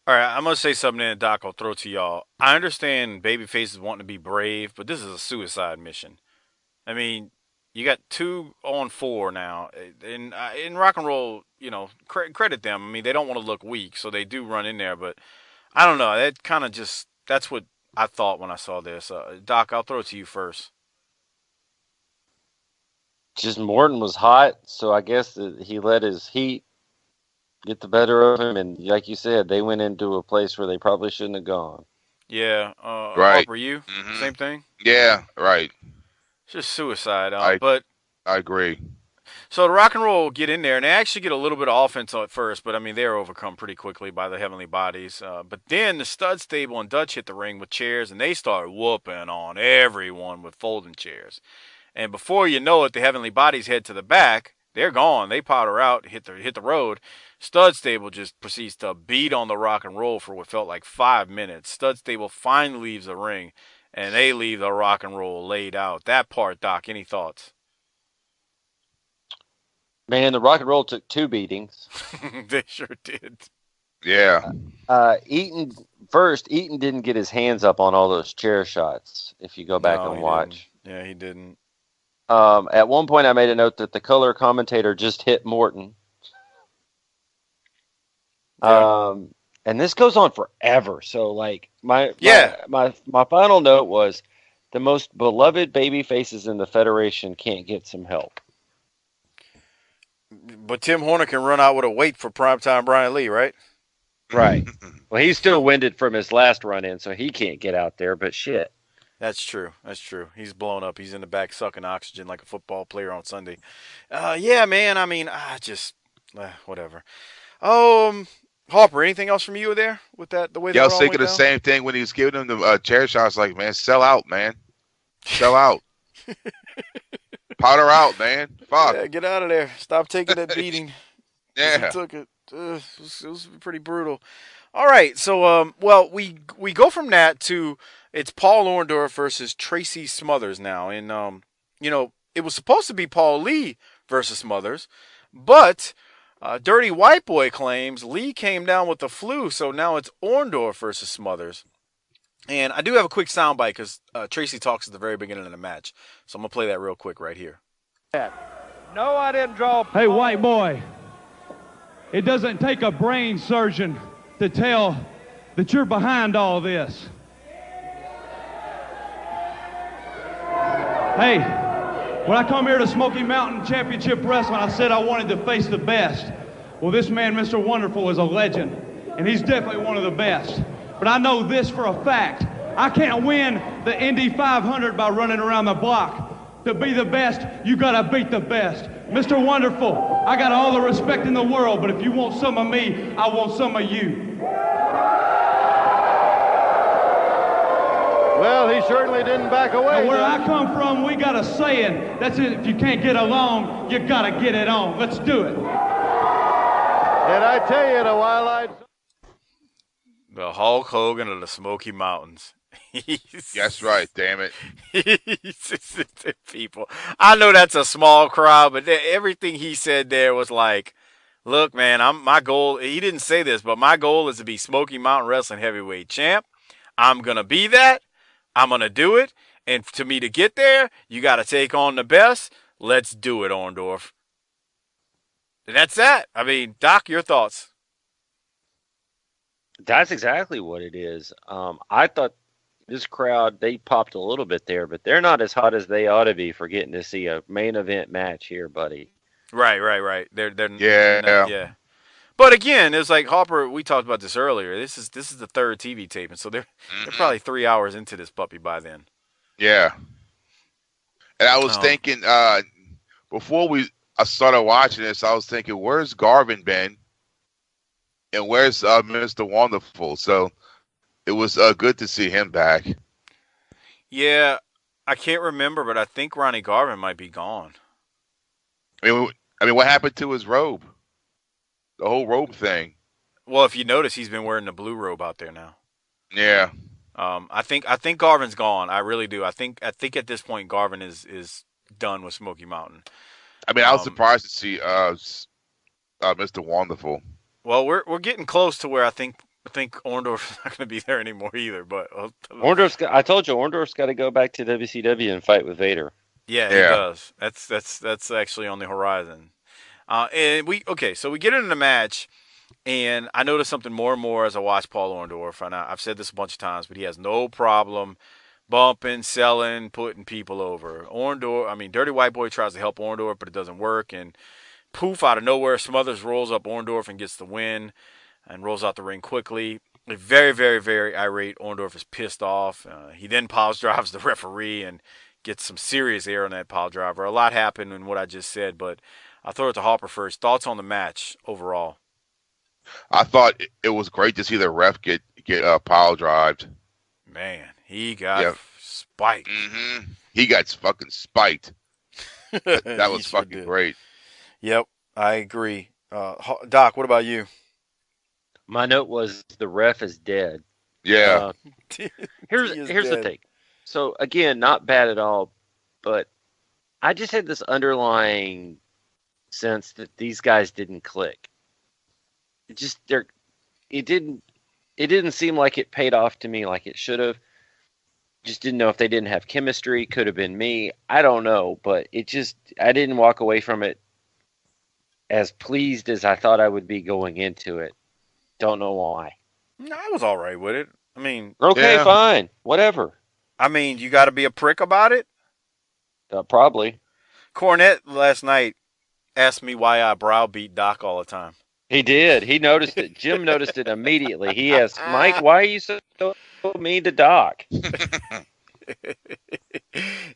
All right, I'm going to say something in, Doc. I'll throw it to y'all. I understand babyfaces wanting to be brave, but this is a suicide mission. I mean, you got 2-on-4 now. In rock and roll, credit them. I mean, they don't want to look weak, so they do run in there. But I don't know. That kind of that's what I thought when I saw this. Doc, I'll throw it to you first. Just Morton was hot, so I guess that he let his heat get the better of him, and like you said, they went into a place where they probably shouldn't have gone. Yeah, right. Harper, you same thing? Yeah, right. It's just suicide. I agree. So the rock and roll get in there, and they actually get a little bit of offense at first, but I mean they're overcome pretty quickly by the Heavenly Bodies. But then the Stud Stable and Dutch hit the ring with chairs, and they start whooping on everyone with folding chairs. And before you know it, the Heavenly Bodies head to the back. They're gone. They powder out, hit the road. Stud Stable just proceeds to beat on the rock and roll for what felt like 5 minutes. Stud Stable finally leaves the ring, and they leave the rock and roll laid out. That part, Doc, any thoughts? Man, the rock and roll took 2 beatings. They sure did. Yeah. Eaton didn't get his hands up on all those chair shots, if you go back and watch. Didn't. Yeah, he didn't. At one point, I made a note that the color commentator just hit Morton. Yeah. And this goes on forever. So, like, my final note was the most beloved baby faces in the Federation can't get some help. But Tim Horner can run out with a weight for primetime Brian Lee, right? Right. Well, he's still winded from his last run-in, so he can't get out there, but shit. That's true. He's blown up. He's in the back sucking oxygen like a football player on Sunday. Yeah, man. I mean, whatever. Harper, anything else from you there with that? The way I that was thinking the same thing when he was giving him the chair shots. Like, man, sell out, man. Sell out. Powder out, man. Fuck. Yeah, get out of there. Stop taking that beating. Yeah. He took it. It was pretty brutal. All right, so we go from that to it's Paul Orndorff versus Tracy Smothers now, and it was supposed to be Paul Lee versus Smothers, but Dirty White Boy claims Lee came down with the flu, so now it's Orndorff versus Smothers. And I do have a quick soundbite because Tracy talks at the very beginning of the match, so I'm gonna play that real quick right here. No, I didn't draw. Hey, White Boy, it doesn't take a brain surgeon to tell that you're behind all this. Hey, when I come here to Smoky Mountain Championship Wrestling, I said I wanted to face the best. Well, this man, Mr. Wonderful, is a legend, and he's definitely one of the best. But I know this for a fact. I can't win the Indy 500 by running around the block. To be the best, you gotta beat the best. Mr. Wonderful, I got all the respect in the world, but if you want some of me, I want some of you. Well, he certainly didn't back away. Now, where I come from, we got a saying. That's it. If you can't get along, you gotta get it on. Let's do it. And I tell you, the Wildlight... The Hulk Hogan of the Smoky Mountains. That's right, damn it. People. I know that's a small crowd, but everything he said there was like, look, man, my goal, he didn't say this, but my goal is to be Smoky Mountain Wrestling Heavyweight Champ. I'm going to be that. I'm going to do it. And to me to get there, you got to take on the best. Let's do it, Orndorff. And that's that. I mean, Doc, your thoughts? That's exactly what it is. I thought this crowd, they popped a little bit there, but they're not as hot as they ought to be for getting to see a main event match here, buddy. Right. They're yeah. Yeah. But again, it's like Harper. We talked about this earlier. This is the third TV taping, so they're probably 3 hours into this puppy by then. Yeah. And I was thinking before I started watching this, I was thinking, where's Garvin been? And where's Mr. Wonderful? So it was good to see him back. Yeah, I can't remember, but I think Ronnie Garvin might be gone. I mean, what happened to his robe? The whole robe thing. Well, if you notice, he's been wearing the blue robe out there now. Yeah. I think Garvin's gone. I really do. I think at this point Garvin is done with Smoky Mountain. I mean, I was surprised to see Mr. Wonderful. Well, we're getting close to where I think Orndorff's not going to be there anymore either. But I told you, Orndorff's got to go back to WCW and fight with Vader. Yeah, he does. That's actually on the horizon. So we get into the match, and I noticed something more and more as I watch Paul Orndorff. And I've said this a bunch of times, but he has no problem bumping, selling, putting people over. Dirty White Boy tries to help Orndorff, but it doesn't work. And poof, out of nowhere, Smothers rolls up Orndorff and gets the win and rolls out the ring quickly. A very, very, very irate Orndorff is pissed off. He then pile drives the referee and gets some serious air on that pile driver. A lot happened in what I just said, but I'll throw it to Hopper first. Thoughts on the match overall? I thought it was great to see the ref get pile drived. Man, he got spiked. Mm-hmm. He got fucking spiked. That was fucking great. Yep, I agree. Doc, what about you? My note was the ref is dead. Yeah. Here's the thing. So again, not bad at all, but I just had this underlying sense that these guys didn't click. It didn't seem like it paid off to me like it should have. Just didn't know if they didn't have chemistry. Could have been me. I don't know, but I didn't walk away from it as pleased as I thought I would be going into it. Don't know why. No, I was all right with it. I mean, okay, fine, whatever. I mean, you got to be a prick about it. Probably. Cornette last night asked me why I browbeat Doc all the time. He did. He noticed it. Jim noticed it immediately. He asked, Mike, why are you so mean to Doc?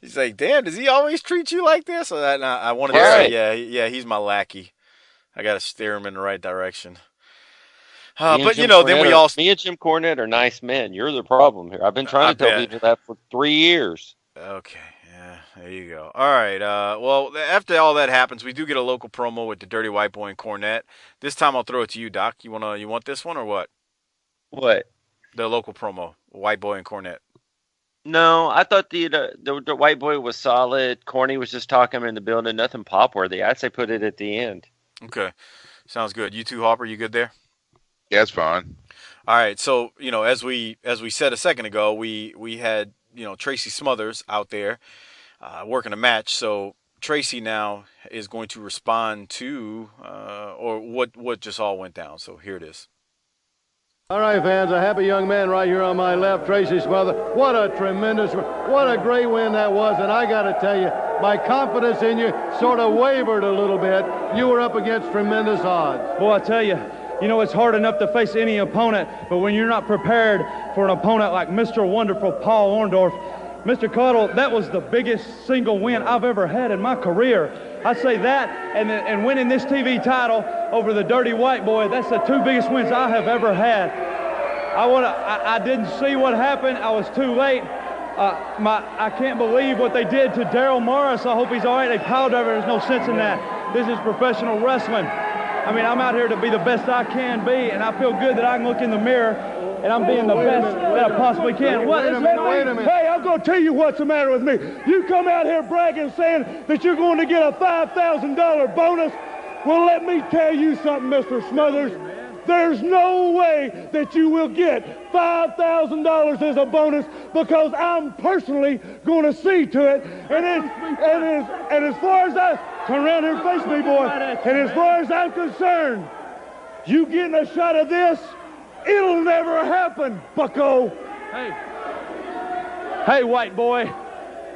He's like, damn, does he always treat you like this? I wanted to say, yeah, he's my lackey. I got to steer him in the right direction. But, then we all... Me and Jim Cornette are nice men. You're the problem here. I've been trying to tell people that for 3 years. Okay. Yeah, there you go. All right. Well, after all that happens, we do get a local promo with the Dirty White Boy and Cornette. This time I'll throw it to you, Doc. You want this one or what? What? The local promo, White Boy and Cornette. No, I thought the White Boy was solid. Corny was just talking in the building, nothing pop worthy. I'd say put it at the end. Okay. Sounds good. You too, Hopper, you good there? Yeah, it's fine. All right. So, as we said a second ago, we had, Tracy Smothers out there working a match. So Tracy now is going to respond to what just all went down. So here it is. All right, fans, a happy young man right here on my left, Tracy Smothers. What a great win that was. And I got to tell you, my confidence in you sort of wavered a little bit. You were up against tremendous odds. Boy, I tell you, it's hard enough to face any opponent, but when you're not prepared for an opponent like Mr. Wonderful Paul Orndorff, Mr. Cottle, that was the biggest single win I've ever had in my career. I say that, and winning this TV title over the Dirty White Boy, that's the two biggest wins I have ever had. I didn't see what happened. I was too late. I can't believe what they did to Daryl Morris. I hope he's all right. They piled over. There's no sense in that. This is professional wrestling. I mean, I'm out here to be the best I can be, and I feel good that I can look in the mirror and I'm being the best that I possibly can. Wait a minute. Hey, I'm going to tell you what's the matter with me. You come out here bragging, saying that you're going to get a $5,000 bonus. Well, let me tell you something, Mr. Smothers. There's no way that you will get $5,000 as a bonus because I'm personally going to see to it. And as far as turn around here and face me, boy. And as far as I'm concerned, you getting a shot of this, it'll never happen, bucko. Hey, White Boy.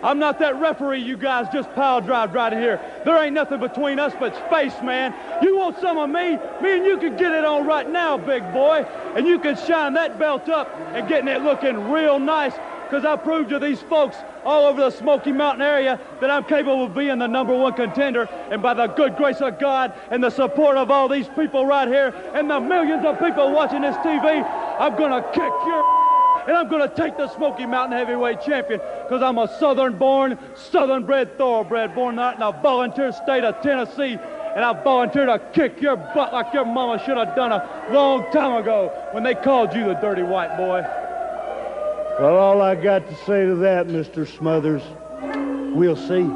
I'm not that referee you guys just pile drived right in here. There ain't nothing between us but space, man. You want some of me? Me and you can get it on right now, big boy. And you can shine that belt up and getting it looking real nice because I proved to these folks all over the Smoky Mountain area that I'm capable of being the #1 contender. And by the good grace of God and the support of all these people right here and the millions of people watching this TV, I'm going to kick your and I'm going to take the Smoky Mountain Heavyweight Champion because I'm a Southern-born, Southern-bred thoroughbred, born out in the volunteer state of Tennessee, and I volunteered to kick your butt like your mama should have done a long time ago when they called you the Dirty White Boy. Well, all I got to say to that, Mr. Smothers, we'll see.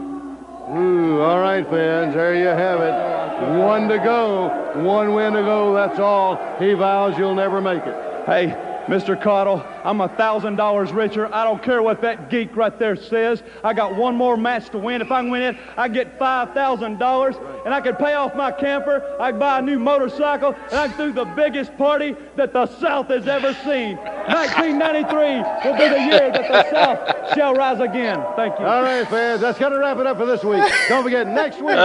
Ooh, all right, fans, there you have it. 1 to go, 1 win to go, that's all. He vows you'll never make it. Hey, Mr. Cottle, I'm $1,000 richer. I don't care what that geek right there says. I got one more match to win. If I can win it, I get $5,000, and I can pay off my camper. I can buy a new motorcycle, and I can do the biggest party that the South has ever seen. 1993 will be the year that the South shall rise again. Thank you. All right, fans, that's going to wrap it up for this week. Don't forget, next week.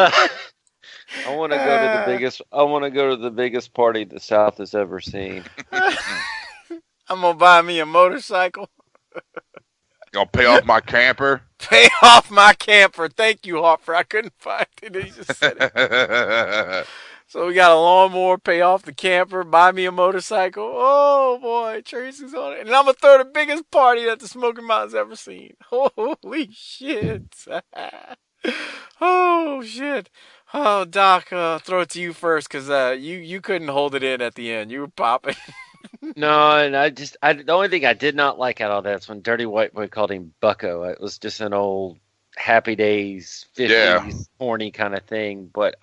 I want to go to the biggest. I want to go to the biggest party the South has ever seen. I'm gonna buy me a motorcycle. Gonna pay off my camper. Pay off my camper. Thank you, Harper. I couldn't find it. He just said it. So we got a lawnmower, pay off the camper, buy me a motorcycle. Oh boy, Tracy's on it. And I'm gonna throw the biggest party that the Smoky Mountain's ever seen. Holy shit. Oh shit. Oh, Doc, throw it to you first, because you couldn't hold it in at the end. You were popping. No, and the only thing I did not like out of that is when Dirty White Boy called him Bucko. It was just an old Happy Days 50s horny kind of thing. But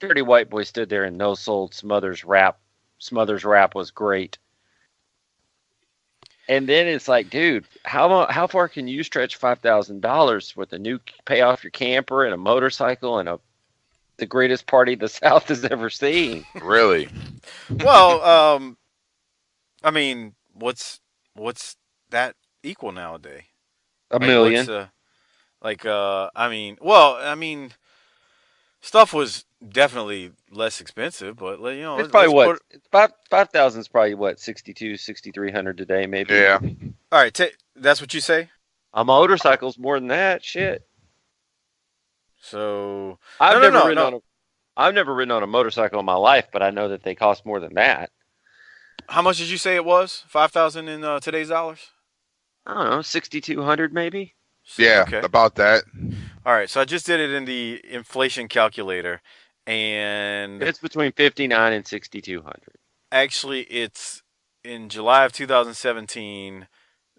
Dirty White Boy stood there and no sold Smothers rap. Smothers rap was great. And then it's like, dude, how far can you stretch $5,000 with a new pay off your camper and a motorcycle and the greatest party the South has ever seen? Really? Well, I mean, what's that equal nowadays? $1 million. Stuff was definitely less expensive, but you know, it's probably what 5,000 is probably what 6,300 today, maybe. Yeah. All right, that's what you say. A motorcycle's more than that. Shit. So I've never ridden on a motorcycle in my life, but I know that they cost more than that. How much did you say it was? 5,000 in today's dollars? I don't know, 6,200 maybe. Yeah, okay. About that. All right, so I just did it in the inflation calculator, and it's between 59 and 6,200. Actually, it's in July of 2017.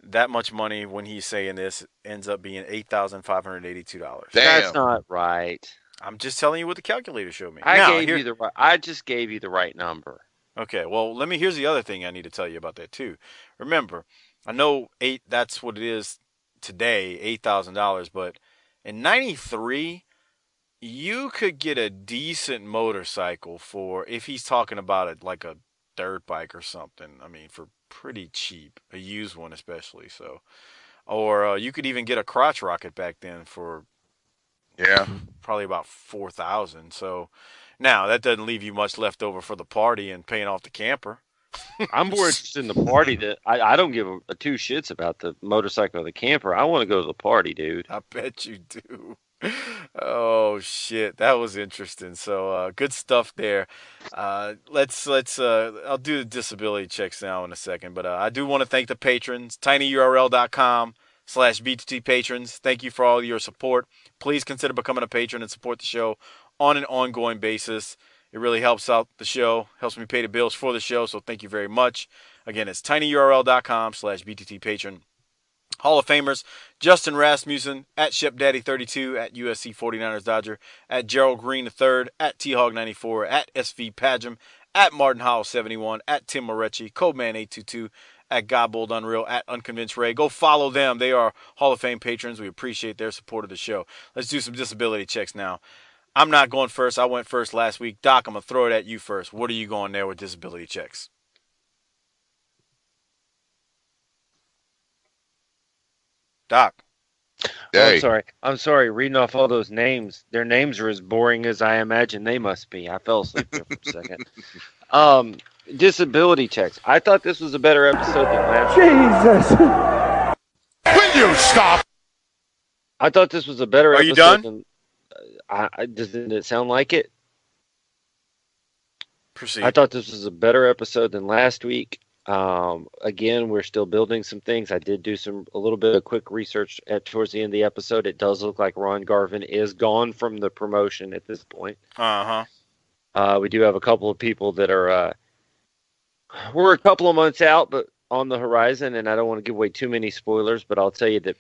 That much money when he's saying this ends up being $8,582. That's not right. I'm just telling you what the calculator showed me. I just gave you the right number. Okay, well, here's the other thing I need to tell you about that too. Remember, I know that's what it is today, $8,000, but in 93, you could get a decent motorcycle for, if he's talking about it like a dirt bike or something, I mean, for pretty cheap, a used one especially. So, or you could even get a crotch rocket back then for probably about 4,000. So now that doesn't leave you much left over for the party and paying off the camper. I'm more interested in the party. That I don't give a two shits about the motorcycle or the camper. I want to go to the party, dude. I bet you do. Oh shit, that was interesting. So good stuff there. Let's I'll do the disability checks now in a second, but I do want to thank the patrons. tinyurl.com/BTT patrons. Thank you for all your support. Please consider becoming a patron and support the show on an ongoing basis. It really helps out the show, helps me pay the bills for the show, so thank you very much. Again, it's tinyurl.com/BTT patron. Hall of Famers, Justin Rasmussen, at ShepDaddy32, at USC 49ers Dodger, at Gerald Green III, at T-Hog94, at SV Padgham, at Martin Howell 71, at Tim Morecci, Codeman 822, at Godbold Unreal, at Unconvinced Ray. Go follow them. They are Hall of Fame patrons. We appreciate their support of the show. Let's do some disability checks now. I'm not going first. I went first last week. Doc, I'm going to throw it at you first. What are you going there with disability checks? Doc. Hey. I'm sorry. Reading off all those names, their names are as boring as I imagine they must be. I fell asleep there for a second. Disability checks. I thought this was a better episode than last week. Jesus! Will you stop? I thought this was a better episode. Are you done? Than, doesn't it sound like it? Proceed. I thought this was a better episode than last week. Again, we're still building some things. I did do a little bit of quick research towards the end of the episode. It does look like Ron Garvin is gone from the promotion at this point. We do have a couple of people that are, we're a couple of months out, but on the horizon, and I don't want to give away too many spoilers, but I'll tell you that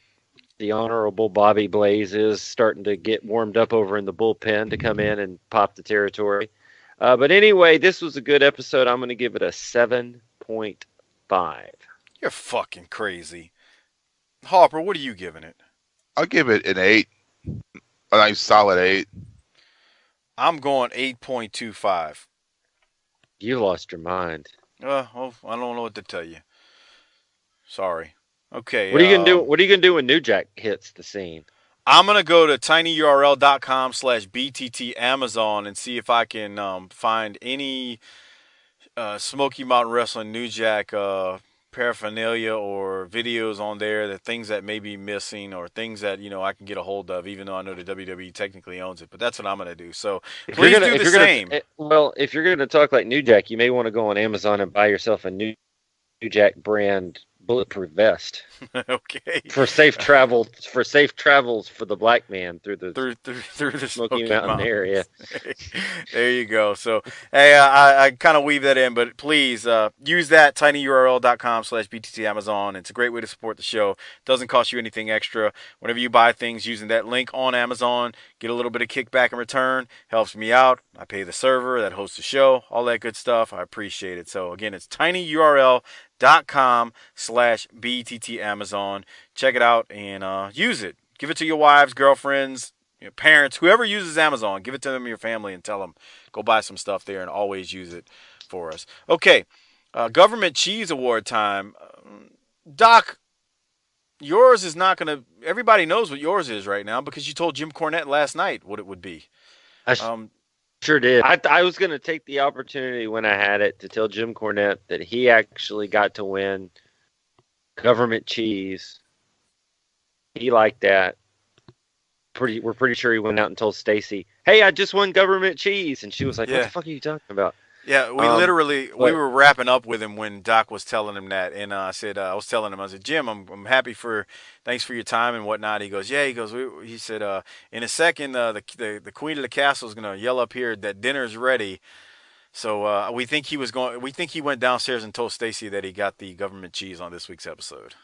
the Honorable Bobby Blaze is starting to get warmed up over in the bullpen to come in and pop the territory. But anyway, this was a good episode. I'm going to give it a 7.5. You're fucking crazy. Harper, what are you giving it? I'll give it an 8. A nice solid 8. I'm going 8.25. You lost your mind. Well, I don't know what to tell you. Sorry. Okay. What are you gonna do? What are you gonna do when New Jack hits the scene? I'm gonna go to tinyurl.com/BTT Amazon and see if I can find any Smoky Mountain Wrestling New Jack paraphernalia or videos on there, the things that may be missing or things that I can get a hold of, even though I know the WWE technically owns it. But that's what I'm gonna do. So please do the same. Well, if you're gonna talk like New Jack, you may want to go on Amazon and buy yourself a New Jack brand bulletproof vest. Okay. For safe travels for the black man through the Smoky Mountain area. There you go. So hey, I kind of weave that in, but please use that tinyurl.com/BTT Amazon. It's a great way to support the show. Doesn't cost you anything extra. Whenever you buy things using that link on Amazon, get a little bit of kickback in return. Helps me out. I pay the server that hosts the show, all that good stuff. I appreciate it. So again, it's tinyurl.com/BTT Amazon. Check it out and use it. Give it to your wives, girlfriends, parents, whoever uses Amazon. Give it to them and your family and tell them, go buy some stuff there and always use it for us. Okay, Government Cheese Award time. Doc, yours is not going to... Everybody knows what yours is right now because you told Jim Cornette last night what it would be. Sure did. I was going to take the opportunity when I had it to tell Jim Cornette that he actually got to win Government Cheese. He liked that. We're pretty sure he went out and told Stacy, "Hey, I just won Government Cheese," and she was like, "What the fuck are you talking about?" Yeah, we were wrapping up with him when Doc was telling him that, and I said, Jim, I'm happy thanks for your time and whatnot. He goes, yeah. He said, in a second, the queen of the castle is gonna yell up here that dinner's ready. So we think he went downstairs and told Stacy that he got the Government Cheese on this week's episode.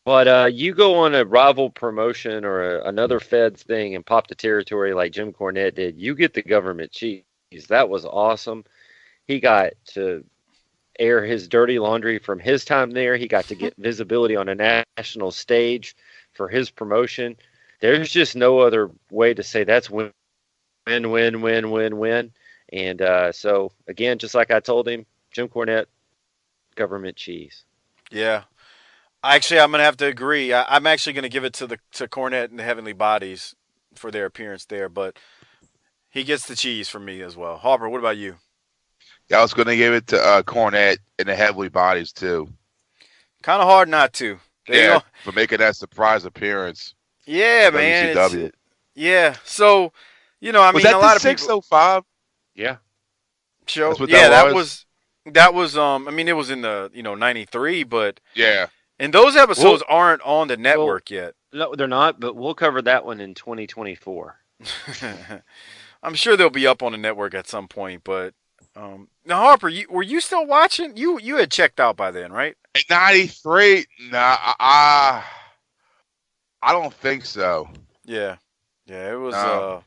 But you go on a rival promotion or another Feds thing and pop the territory like Jim Cornette did, you get the Government Cheese. That was awesome. He got to air his dirty laundry from his time there. He got to get visibility on a national stage for his promotion. There's just no other way to say that's win. And so, again, just like I told him, Jim Cornette, Government Cheese. Yeah. Actually, I'm going to have to agree. I'm actually going to give it to Cornette and the Heavenly Bodies for their appearance there, but he gets the cheese from me as well. Harper, what about you? Yeah, I was going to give it to Cornette and the Heavenly Bodies, too. Kind of hard not to. For making that surprise appearance. Yeah, man. Yeah. So, was that a lot of 605? Yeah. Show. That's what that was. That was. It was in the 93, but yeah. And those episodes aren't on the network yet. No, they're not. But we'll cover that one in 2024. I'm sure they'll be up on the network at some point. But now, Harper, were you still watching? You had checked out by then, right? 93? Nah, I don't think so. Yeah. It was.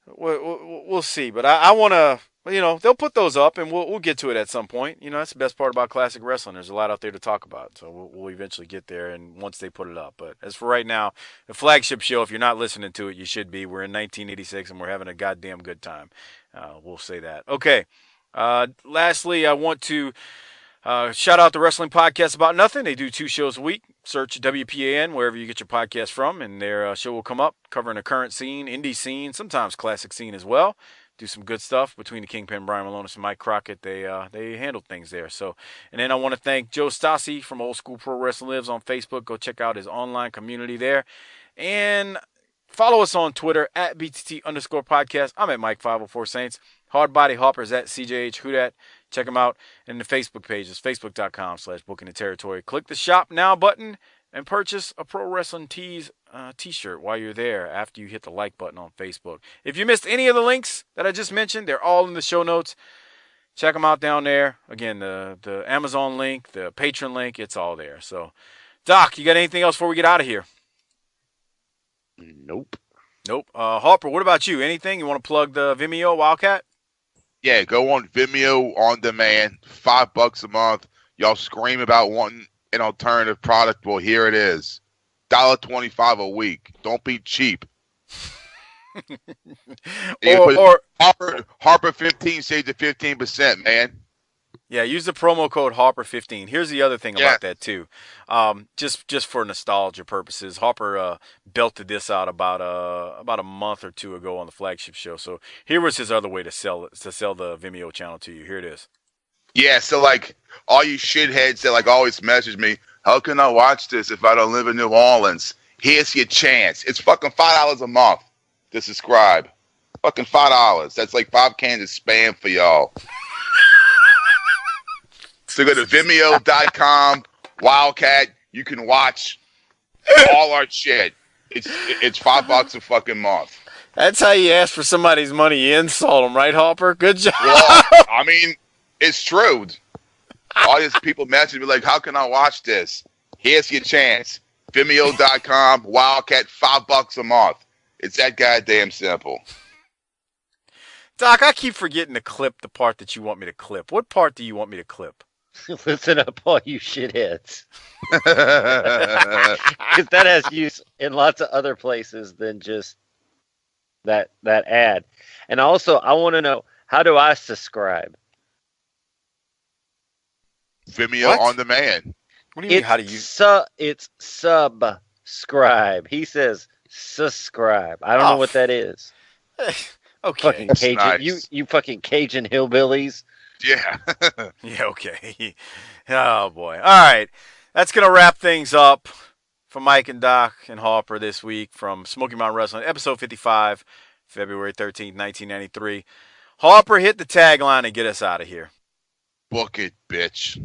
We'll see, but I want to. They'll put those up, and we'll get to it at some point. That's the best part about classic wrestling. There's a lot out there to talk about, so we'll eventually get there, and once they put it up. But as for right now, the flagship show, if you're not listening to it, you should be. We're in 1986, and we're having a goddamn good time. We'll say that. Okay. Lastly, I want to shout out the Wrestling Podcast About Nothing. They do 2 shows a week. Search WPAN wherever you get your podcast from, and their show will come up, covering the current scene, indie scene, sometimes classic scene as well. Do some good stuff between the Kingpin, Brian Malonis, and Mike Crockett. They handle things there. So, and then I want to thank Joe Stassi from Old School Pro Wrestling Lives on Facebook. Go check out his online community there. And follow us on Twitter at BTT_podcast. I'm at Mike504 Saints. Hardbody Hoppers at CJH Houdat. Check them out. And the Facebook page is facebook.com/booking the territory. Click the shop now button and purchase a Pro Wrestling Tees t-shirt while you're there after you hit the like button on Facebook. If you missed any of the links that I just mentioned, they're all in the show notes. Check them out down there. Again, the Amazon link, the Patreon link, it's all there. So Doc, you got anything else before we get out of here? Nope. Nope. Harper, what about you? Anything? You want to plug the Vimeo Wildcat? Yeah, go on Vimeo on demand, $5 a month. Y'all scream about wanting an alternative product. Well, here it is. $1.25 a week. Don't be cheap. Harper 15 saves you 15%, man. Yeah, use the promo code Harper15. Here's the other thing about that too. Just for nostalgia purposes, Harper belted this out about a month or two ago on the flagship show. So here was his other way to sell the Vimeo channel to you. Here it is. Yeah, so like all you shitheads that like always message me, how can I watch this if I don't live in New Orleans? Here's your chance. It's fucking $5 a month to subscribe. Fucking $5. That's like 5 cans of Spam for y'all. So go to Vimeo.com, Wildcat. You can watch all our shit. It's $5 a fucking month. That's how you ask for somebody's money. You insult them, right, Harper? Good job. Well, I mean, it's true. All these people message me like, how can I watch this? Here's your chance. Vimeo.com, Wildcat, $5 a month. It's that goddamn simple. Doc, I keep forgetting to clip the part that you want me to clip. What part do you want me to clip? Listen up, all you shitheads. Because that has use in lots of other places than just that ad. And also, I want to know, how do I subscribe? Vimeo on demand. What do you mean? How do you? It's subscribe. He says subscribe. I don't know what that is. Okay. Fucking Cajun. Nice. You fucking Cajun hillbillies. Yeah. Yeah, okay. Oh, boy. All right. That's going to wrap things up for Mike and Doc and Harper this week from Smoky Mountain Wrestling, episode 55, February 13th, 1993. Harper, hit the tagline and get us out of here. Book it, bitch.